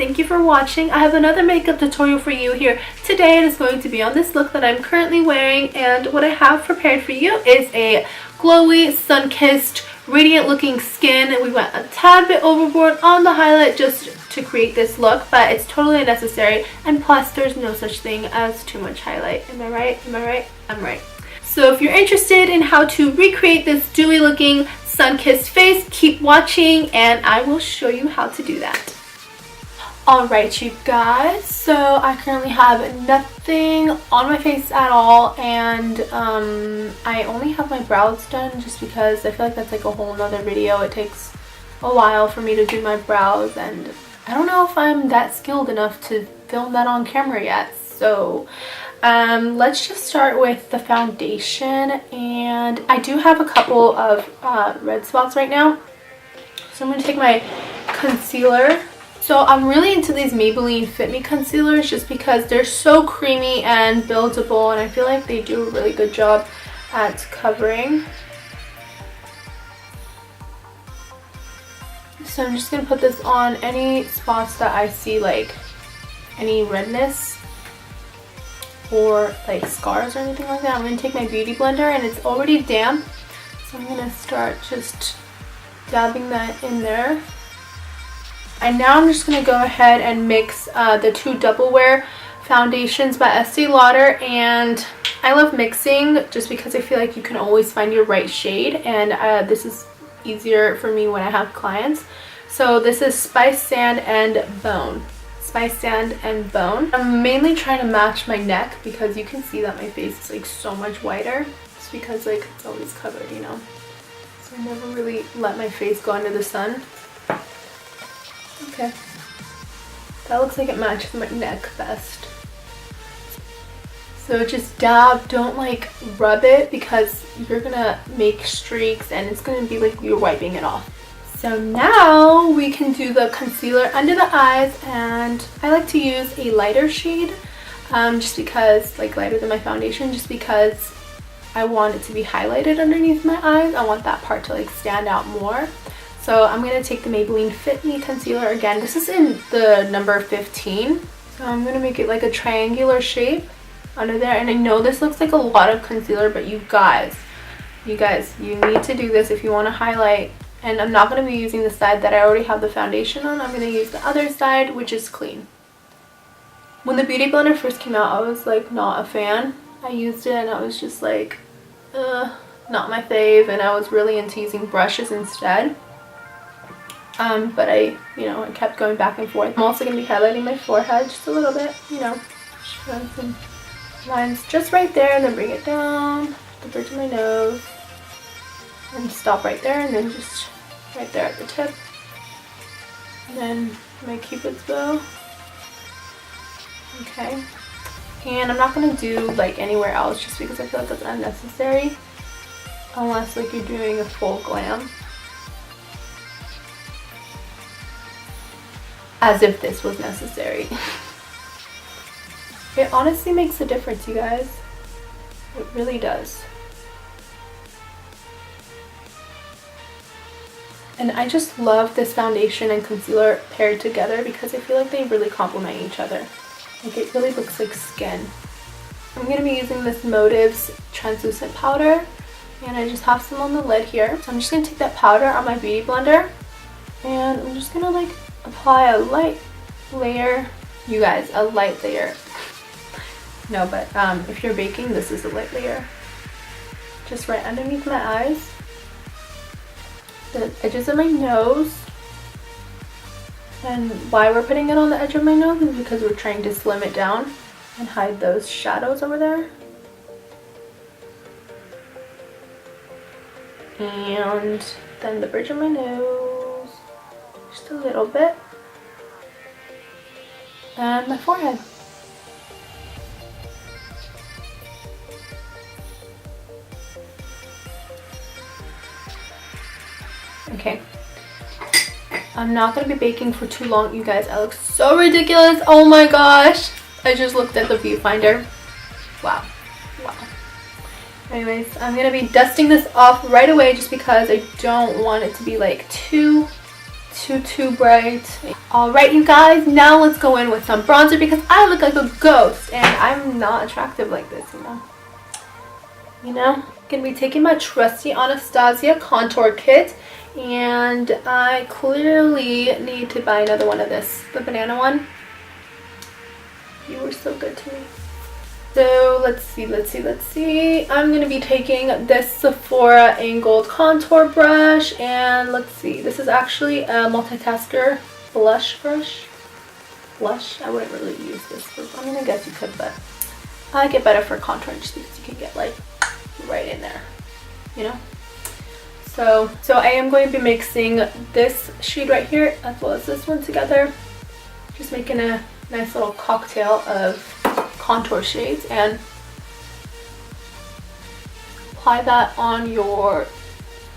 thank you for watching. I have another makeup tutorial for you here today. It is going to be on this look that I'm currently wearing, and what I have prepared for you is a glowy, sun-kissed, radiant looking skin. We went a tad bit overboard on the highlight just to create this look, but it's totally unnecessary, and plus there's no such thing as too much highlight. Am I right? Am I right? I'm right. So if you're interested in how to recreate this dewy looking sun-kissed face, keep watching and I will show you how to do that. Alright you guys, so I currently have nothing on my face at all, and I only have my brows done just because I feel like that's like a whole nother video. It takes a while for me to do my brows, and I don't know if I'm that skilled enough to film that on camera yet. So let's just start with the foundation, and I do have a couple of red spots right now, so I'm going to take my concealer. So I'm really into these Maybelline Fit Me concealers just because they're so creamy and buildable, and I feel like they do a really good job at covering. So I'm just going to put this on any spots that I see like any redness or like scars or anything like that. I'm going to take my beauty blender, and it's already damp, so I'm going to start just dabbing that in there. And now I'm just going to go ahead and mix the two Double Wear foundations by Estee Lauder, and I love mixing just because I feel like you can always find your right shade, and this is easier for me when I have clients. So this is Spice Sand and Bone. Spice Sand and Bone. I'm mainly trying to match my neck because you can see that my face is like so much whiter. It's because like it's always covered, you know. So I never really let my face go under the sun. Okay, that looks like it matches my neck best. So just dab, don't like rub it because you're gonna make streaks and it's gonna be like you're wiping it off. So now we can do the concealer under the eyes, and I like to use a lighter shade just because, like lighter than my foundation, just because I want it to be highlighted underneath my eyes. I want that part to like stand out more. So I'm going to take the Maybelline Fit Me concealer again. This is in the number 15. So I'm going to make it like a triangular shape under there. And I know this looks like a lot of concealer, but you guys, you need to do this if you want to highlight. And I'm not going to be using the side that I already have the foundation on. I'm going to use the other side, which is clean. When the Beauty Blender first came out, I was like not a fan. I used it and I was just like, not my fave. And I was really into using brushes instead. But I kept going back and forth. I'm also going to be highlighting my forehead just a little bit, you know, showing some lines just right there, and then bring it down the bridge of my nose, and stop right there, and then just right there at the tip, and then my Cupid's bow. Okay, and I'm not going to do like anywhere else just because I feel like that's unnecessary, unless like you're doing a full glam. As if this was necessary. It honestly makes a difference, you guys. It really does. And I just love this foundation and concealer paired together because I feel like they really complement each other. Like it really looks like skin. I'm going to be using this Motives translucent powder, and I just have some on the lid here. So I'm just going to take that powder on my beauty blender, and I'm just going to like apply a light layer. You guys, a light layer. No, but if you're baking, this is a light layer. Just right underneath my eyes, the edges of my nose. And why we're putting it on the edge of my nose is because we're trying to slim it down and hide those shadows over there. And then the bridge of my nose, just a little bit, and my forehead. Okay, I'm not going to be baking for too long, you guys. I look so ridiculous. Oh my gosh, I just looked at the viewfinder. Wow. Anyways, I'm going to be dusting this off right away just because I don't want it to be like too too bright. Alright, you guys, now let's go in with some bronzer because I look like a ghost and I'm not attractive like this, you know. Gonna be taking my trusty Anastasia contour kit, and I clearly need to buy another one of this, the banana one. You were so good to me. So let's see. I'm gonna be taking this Sephora angled contour brush, and let's see. This is actually a multitasker blush brush. Blush. I wouldn't really use this for. I mean, I guess you could, but I like it better for contouring just because you can get like right in there, you know. So I am going to be mixing this shade right here as well as this one together, just making a nice little cocktail of contour shades, and apply that on your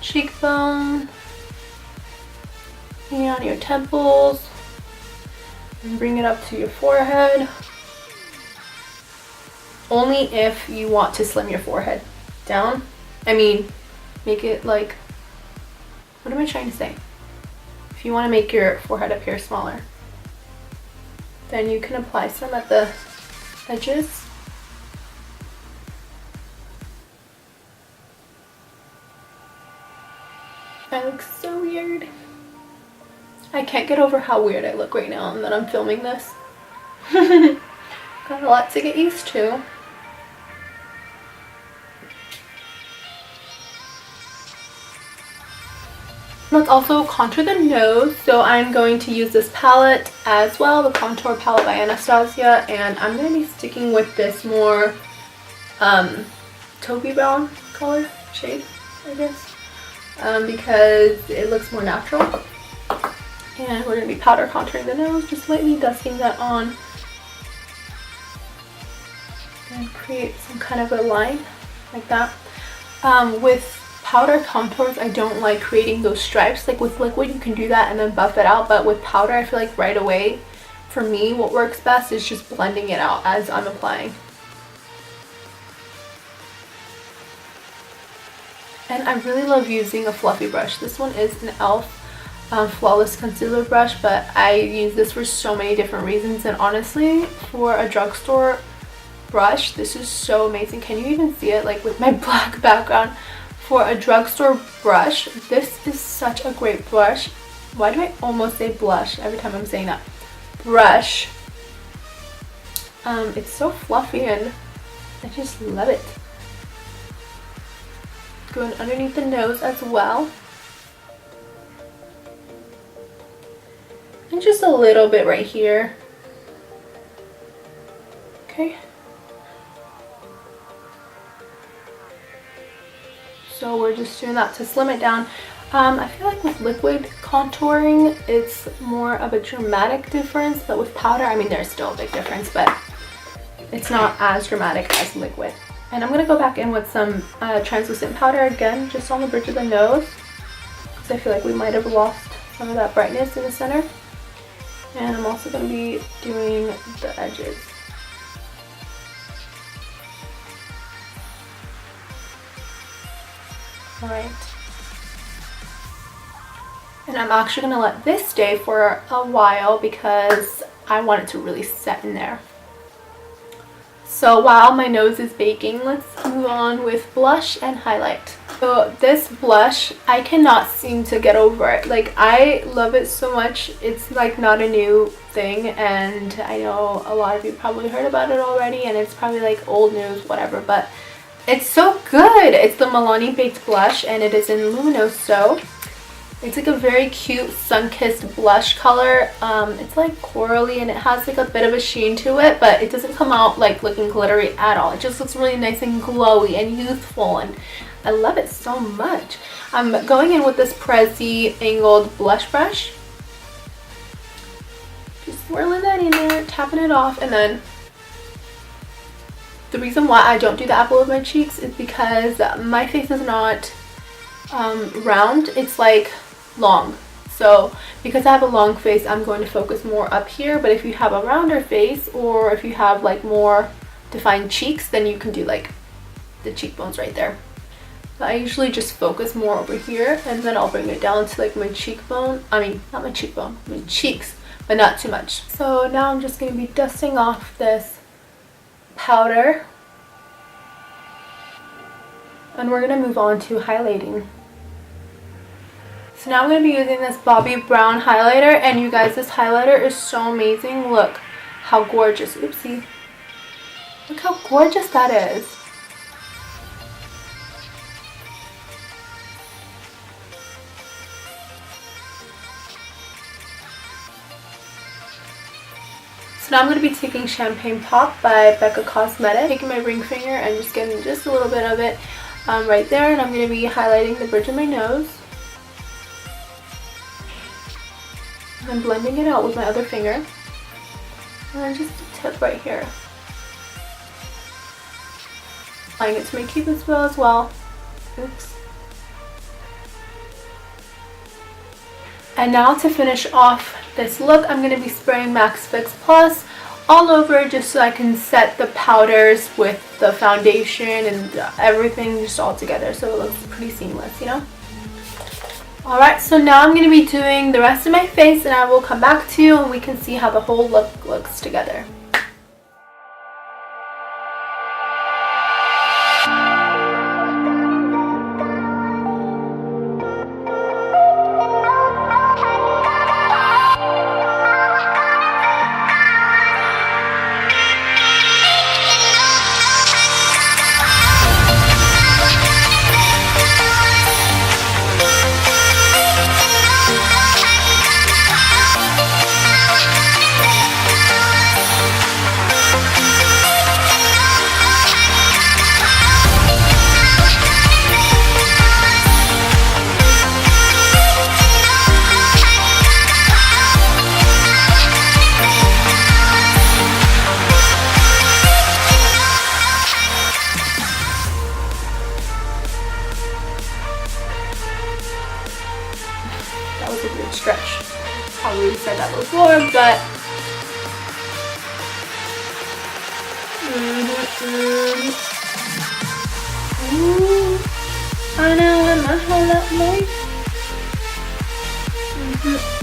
cheekbone and on your temples, and bring it up to your forehead. Only if you want to slim your forehead down. I mean, make it like, what am I trying to say? If you want to make your forehead up here smaller, then you can apply some at the edges. I look so weird. I can't get over how weird I look right now and that I'm filming this. Got a lot to get used to. Let's also contour the nose, so I'm going to use this palette as well, the contour palette by Anastasia, and I'm going to be sticking with this more taupey brown color shade, I guess, because it looks more natural. And we're going to be powder contouring the nose, just lightly dusting that on and create some kind of a line like that. With powder contours, I don't like creating those stripes. Like with liquid you can do that and then buff it out, but with powder I feel like right away, for me, what works best is just blending it out as I'm applying. And I really love using a fluffy brush. This one is an e.l.f. Flawless concealer brush, but I use this for so many different reasons, and honestly, for a drugstore brush, this is so amazing. Can you even see it, like with my black background? For a drugstore brush, this is such a great brush. Why do I almost say blush every time I'm saying that? Brush. It's so fluffy and I just love it. Going underneath the nose as well. And just a little bit right here. Okay. So we're just doing that to slim it down. I feel like with liquid contouring, it's more of a dramatic difference, but with powder, I mean, there's still a big difference, but it's not as dramatic as liquid. And I'm gonna go back in with some translucent powder again, just on the bridge of the nose, because I feel like we might have lost some of that brightness in the center. And I'm also gonna be doing the edges. Alright. And I'm actually going to let this stay for a while because I want it to really set in there. So while my nose is baking, let's move on with blush and highlight. So this blush, I cannot seem to get over it. Like, I love it so much. It's like not a new thing, and I know a lot of you probably heard about it already, and it's probably like old news, whatever, but it's so good. It's the Milani Baked Blush, and it is in Luminoso. It's like a very cute sun-kissed blush color. It's like corally, and it has like a bit of a sheen to it, but it doesn't come out like looking glittery at all. It just looks really nice and glowy and youthful, and I love it so much. I'm going in with this Prezi angled blush brush. Just swirling that in there, tapping it off, and then the reason why I don't do the apple of my cheeks is because my face is not round, it's like long. So because I have a long face, I'm going to focus more up here, but if you have a rounder face, or if you have like more defined cheeks, then you can do like the cheekbones right there. But I usually just focus more over here, and then I'll bring it down to like my cheekbone. I mean, not my cheekbone, my cheeks, but not too much. So now I'm just going to be dusting off this powder. And we're going to move on to highlighting. So now I'm going to be using this Bobbi Brown highlighter, and you guys, this highlighter is so amazing. Look how gorgeous. Oopsie. Look how gorgeous that is. So now I'm going to be taking Champagne Pop by Becca Cosmetics, taking my ring finger and just getting just a little bit of it right there, and I'm going to be highlighting the bridge of my nose. And then blending it out with my other finger. And then just a tip right here. Applying it to my cupid's bow as well. Oops. And now to finish off this look, I'm going to be spraying Max Fix Plus all over just so I can set the powders with the foundation and everything just all together so it looks pretty seamless, you know? Alright, so now I'm going to be doing the rest of my face, and I will come back to you and we can see how the whole look looks together. That was a weird stretch. Probably said that before, but I know I'm a whole lot more.